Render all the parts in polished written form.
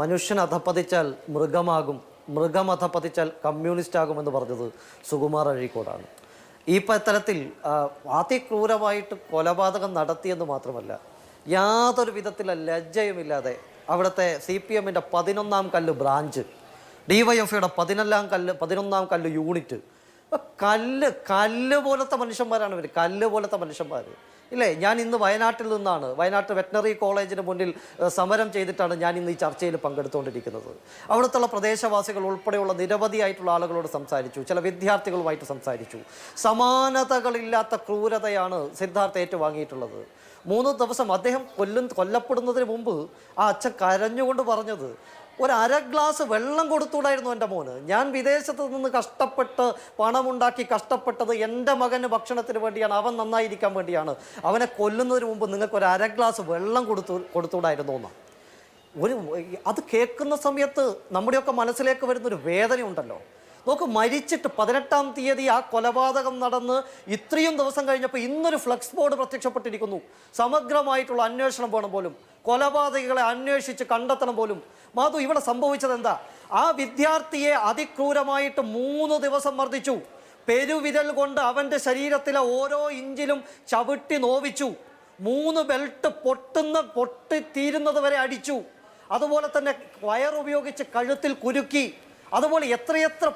മനുഷ്യൻ അധപ്പതിച്ചാൽ മൃഗമാകും, മൃഗം അധപ്പതിച്ചാൽ കമ്മ്യൂണിസ്റ്റ് ആകുമെന്ന് പറഞ്ഞത് സുകുമാർ അഴീക്കോടാണ്. ഈ തരത്തിൽ അതിക്രൂരമായിട്ട് കൊലപാതകം നടത്തിയെന്ന് മാത്രമല്ല, യാതൊരു വിധത്തിലുള്ള ലജ്ജയുമില്ലാതെ അവിടുത്തെ CPM-ൻ്റെ 11-ാം കല്ല് ബ്രാഞ്ച്, DYFIയുടെ 11-ാം കല്ല് യൂണിറ്റ്, കല്ല് പോലത്തെ മനുഷ്യന്മാരാണ് ഇവർ, കല്ല് പോലത്തെ മനുഷ്യന്മാർ ഇല്ലേ. ഞാൻ ഇന്ന് വയനാട്ടിൽ നിന്നാണ്, വയനാട്ട് വെറ്റനറി കോളേജിന് മുന്നിൽ സമരം ചെയ്തിട്ടാണ് ഞാൻ ഇന്ന് ഈ ചർച്ചയിൽ പങ്കെടുത്തുകൊണ്ടിരിക്കുന്നത്. അവിടുത്തെ പ്രദേശവാസികൾ ഉൾപ്പെടെയുള്ള നിരവധിയായിട്ടുള്ള ആളുകളോട് സംസാരിച്ചു, ചില വിദ്യാർത്ഥികളുമായിട്ട് സംസാരിച്ചു. സമാനതകളില്ലാത്ത ക്രൂരതയാണ് സിദ്ധാർത്ഥ ഏറ്റുവാങ്ങിയിട്ടുള്ളത്. 3 ദിവസം അദ്ദേഹം കൊല്ലപ്പെടുന്നതിന് മുമ്പ് ആ അച്ഛൻ കരഞ്ഞുകൊണ്ട് പറഞ്ഞത്, ഒരു ഗ്ലാസ് വെള്ളം കൊടുത്തുകൂടായിരുന്നു എൻ്റെ മോന്. ഞാൻ വിദേശത്ത് നിന്ന് കഷ്ടപ്പെട്ട് പണമുണ്ടാക്കി കഷ്ടപ്പെട്ടത് എൻ്റെ മകന് ഭക്ഷണത്തിന് വേണ്ടിയാണ്, അവൻ നന്നായിരിക്കാൻ വേണ്ടിയാണ്. അവനെ കൊല്ലുന്നതിന് മുമ്പ് നിങ്ങൾക്ക് ഒരു ഗ്ലാസ് വെള്ളം കൊടുത്തുകൂടായിരുന്നു എന്നാണ്. അത് കേൾക്കുന്ന സമയത്ത് നമ്മുടെയൊക്കെ മനസ്സിലേക്ക് വരുന്നൊരു വേദനയുണ്ടല്ലോ. നോക്ക്, മരിച്ചിട്ട് 18-ാം തീയതി ആ കൊലപാതകം നടന്ന് ഇത്രയും ദിവസം കഴിഞ്ഞപ്പോൾ ഇന്നൊരു ഫ്ലക്സ് ബോർഡ് പ്രത്യക്ഷപ്പെട്ടിരിക്കുന്നു. സമഗ്രമായിട്ടുള്ള അന്വേഷണം വേണം പോലും, കൊലപാതകികളെ അന്വേഷിച്ച് കണ്ടെത്തണം പോലും. മാധു, ഇവിടെ സംഭവിച്ചത് എന്താ? ആ വിദ്യാർത്ഥിയെ അതിക്രൂരമായിട്ട് 3 ദിവസം മർദ്ദിച്ചു. പെരുവിരൽ കൊണ്ട് അവൻ്റെ ശരീരത്തിലെ ഓരോ ഇഞ്ചിലും ചവിട്ടി നോവിച്ചു. 3 ബെൽറ്റ് പൊട്ടിത്തീരുന്നത് വരെ അടിച്ചു. അതുപോലെ തന്നെ വയറുപയോഗിച്ച് കഴുത്തിൽ കുരുക്കി. അതുപോലെ എത്രയെത്ര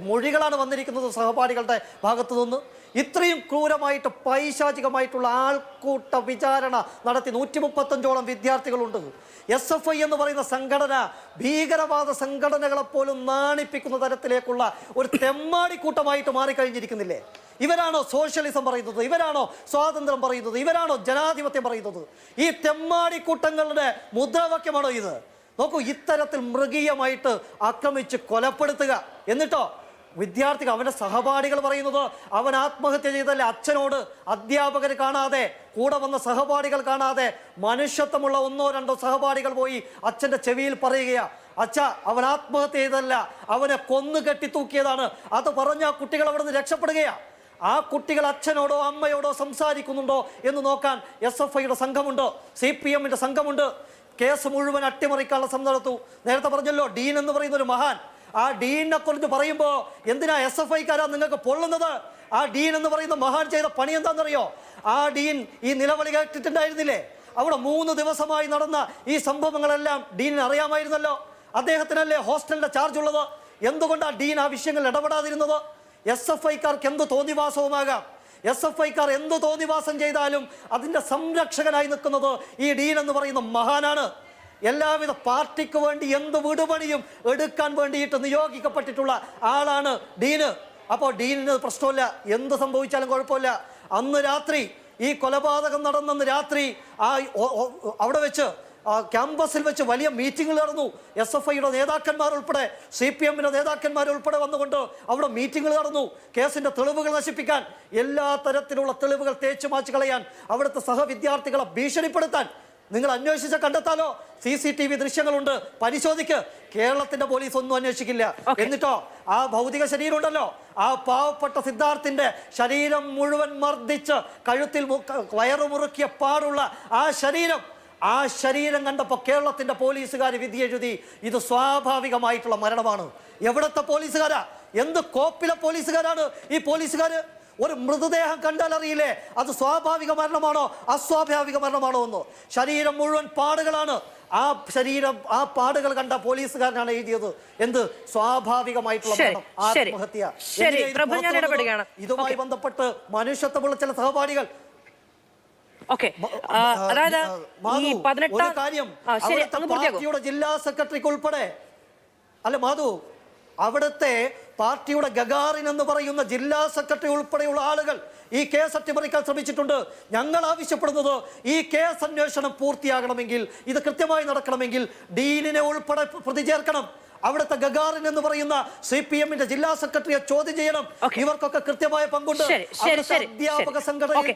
മൊഴികളാണ് വന്നിരിക്കുന്നത് സഹപാഠികളുടെ ഭാഗത്തു നിന്ന്. ഇത്രയും ക്രൂരമായിട്ട് പൈശാചികമായിട്ടുള്ള ആൾക്കൂട്ട വിചാരണ നടത്തി 135ഓളം വിദ്യാർത്ഥികളുണ്ട്. SFI എന്ന് പറയുന്ന സംഘടന ഭീകരവാദ സംഘടനകളെപ്പോലും നാണിപ്പിക്കുന്ന തരത്തിലേക്കുള്ള ഒരു തെമ്മാടിക്കൂട്ടമായിട്ട് മാറിക്കഴിഞ്ഞിരിക്കുന്നില്ലേ? ഇവരാണോ സോഷ്യലിസം പറയുന്നത്? ഇവരാണോ സ്വാതന്ത്ര്യം പറയുന്നത്? ഇവരാണോ ജനാധിപത്യം പറയുന്നത്? ഈ തെമ്മാടിക്കൂട്ടങ്ങളുടെ മുദ്രാവാക്യമാണോ ഇത്? നോക്കൂ, ഇത്തരത്തിൽ മൃഗീയമായിട്ട് ആക്രമിച്ച് കൊലപ്പെടുത്തുക. എന്നിട്ടോ വിദ്യാർത്ഥികൾ, അവൻ്റെ സഹപാഠികൾ പറയുന്നത് അവൻ ആത്മഹത്യ ചെയ്തല്ലേ. അച്ഛനോട് അധ്യാപകർ കാണാതെ, കൂടെ വന്ന സഹപാഠികൾ കാണാതെ, മനുഷ്യത്വമുള്ള 1-2 സഹപാഠികൾ പോയി അച്ഛൻ്റെ ചെവിയിൽ പറയുകയാ, അച്ഛ അവൻ ആത്മഹത്യ ചെയ്തല്ല, അവനെ കൊന്നു കെട്ടിത്തൂക്കിയതാണ്. അത് പറഞ്ഞ ആ കുട്ടികൾ അവിടെ നിന്ന് രക്ഷപ്പെടുകയാ. ആ കുട്ടികൾ അച്ഛനോടോ അമ്മയോടോ സംസാരിക്കുന്നുണ്ടോ എന്ന് നോക്കാൻ SFIയുടെ സംഘമുണ്ട്, CPM-ൻ്റെ സംഘമുണ്ട്. കേസ് മുഴുവൻ അട്ടിമറിക്കാനുള്ള ശ്രമം നടത്തു. നേരത്തെ പറഞ്ഞല്ലോ, ഡീൻ എന്ന് പറയുന്ന ഒരു മഹാൻ. ആ ഡീനെ കുറിച്ച് പറയുമ്പോൾ എന്തിനാ SFIക്കാരാ നിങ്ങൾക്ക് പൊള്ളുന്നത്? ആ ഡീൻ എന്ന് പറയുന്ന മഹാൻ ചെയ്ത പണി എന്താണെന്നറിയോ? ആ ഡീൻ ഈ നിലവിളി കേട്ടിട്ടുണ്ടായിരുന്നില്ലേ? അവിടെ 3 ദിവസമായി നടന്ന ഈ സംഭവങ്ങളെല്ലാം ഡീനിന് അറിയാമായിരുന്നല്ലോ. അദ്ദേഹത്തിനല്ലേ ഹോസ്റ്റലിന്റെ ചാർജ് ഉള്ളത്. എന്തുകൊണ്ടാണ് ഡീൻ ആ വിഷയങ്ങളിൽ ഇടപെടാതിരുന്നത്? SFIക്കാർക്ക് എന്ത് തോന്നിവാസവുമാകാം. SFIക്കാർ എന്ത് തോന്നിവാസം ചെയ്താലും അതിൻ്റെ സംരക്ഷകനായി നിൽക്കുന്നത് ഈ ഡീൻ എന്ന് പറയുന്ന മഹാനാണ്. എല്ലാവിധ പാർട്ടിക്ക് വേണ്ടി എന്ത് വിടുപണിയും എടുക്കാൻ വേണ്ടിയിട്ട് നിയോഗിക്കപ്പെട്ടിട്ടുള്ള ആളാണ് ഡീന്. അപ്പോൾ ഡീനിന് പ്രശ്നമില്ല, എന്ത് സംഭവിച്ചാലും കുഴപ്പമില്ല. അന്ന് രാത്രി ഈ കൊലപാതകം നടന്നെന്ന് രാത്രി അവിടെ വെച്ച് ക്യാമ്പസിൽ വെച്ച് വലിയ മീറ്റിംഗുകൾ നടന്നു. SFIയുടെ നേതാക്കന്മാർ ഉൾപ്പെടെ, CPM-ന്റെ നേതാക്കന്മാർ ഉൾപ്പെടെ വന്നുകൊണ്ട് അവിടെ മീറ്റിംഗുകൾ നടന്നു. കേസിന്റെ തെളിവുകൾ നശിപ്പിക്കാൻ, എല്ലാ തരത്തിലുള്ള തെളിവുകൾ തേച്ചു മാച്ചു കളയാൻ, അവിടുത്തെ സഹവിദ്യാർത്ഥികളെ ഭീഷണിപ്പെടുത്താൻ. നിങ്ങൾ അന്വേഷിച്ച കണ്ടെത്താലോ? CCTV ദൃശ്യങ്ങളുണ്ട്, പരിശോധിക്ക്. കേരളത്തിന്റെ പോലീസ് ഒന്നും അന്വേഷിക്കില്ല. എന്നിട്ടോ ആ ഭൗതിക ശരീരം ഉണ്ടല്ലോ, ആ പാവപ്പെട്ട സിദ്ധാർത്ഥിന്റെ ശരീരം മുഴുവൻ മർദ്ദിച്ച് കഴുത്തിൽ വയറുമുറുക്കിയ പാടുള്ള ആ ശരീരം കണ്ടപ്പോൾ കേരളത്തിന്റെ പോലീസുകാർ വിധി എഴുതി, ഇത് സ്വാഭാവികമായിട്ടുള്ള മരണമാണ്. എവിടത്തെ പോലീസുകാരാ? എന്ത് കോപ്പിലെ പോലീസുകാരാണ് ഈ പോലീസുകാര്? ഒരു മൃതദേഹം കണ്ടാൽ അറിയില്ലേ അത് സ്വാഭാവിക മരണമാണോ അസ്വാഭാവിക മരണമാണോ എന്ന്? ശരീരം മുഴുവൻ പാടുകളാണ്. ആ പാടുകൾ കണ്ട പോലീസുകാരനാണ് എഴുതിയത് എന്ത് സ്വാഭാവികമായിട്ടുള്ള മരണം, ആത്മഹത്യ. ഇതുമായി ബന്ധപ്പെട്ട് മനുഷ്യത്വമുള്ള ചില സഹപാഠികൾ പാർട്ടിയുടെ ജില്ലാ സെക്രട്ടറിക്ക് ഉൾപ്പെടെ അല്ല മാധു, അവിടുത്തെ പാർട്ടിയുടെ ഗഗാറിൻ എന്ന് പറയുന്ന ജില്ലാ സെക്രട്ടറി ഉൾപ്പെടെയുള്ള ആളുകൾ ഈ കേസ് അട്ടിമറിക്കാൻ ശ്രമിച്ചിട്ടുണ്ട്. ഞങ്ങൾ ആവശ്യപ്പെടുന്നത് ഈ കേസ് അന്വേഷണം പൂർത്തിയാകണമെങ്കിൽ, ഇത് കൃത്യമായി നടക്കണമെങ്കിൽ ഡീനിനെ ഉൾപ്പെടെ പ്രതി ചേർക്കണം. അവിടുത്തെ ഗഗാറിൻ എന്ന് പറയുന്ന CPM-ന്റെ ജില്ലാ സെക്രട്ടറിയെ ചോദ്യം ചെയ്യണം. ഇവർക്കൊക്കെ കൃത്യമായ പങ്കുണ്ട്. അധ്യാപക സംഘടനയിൽ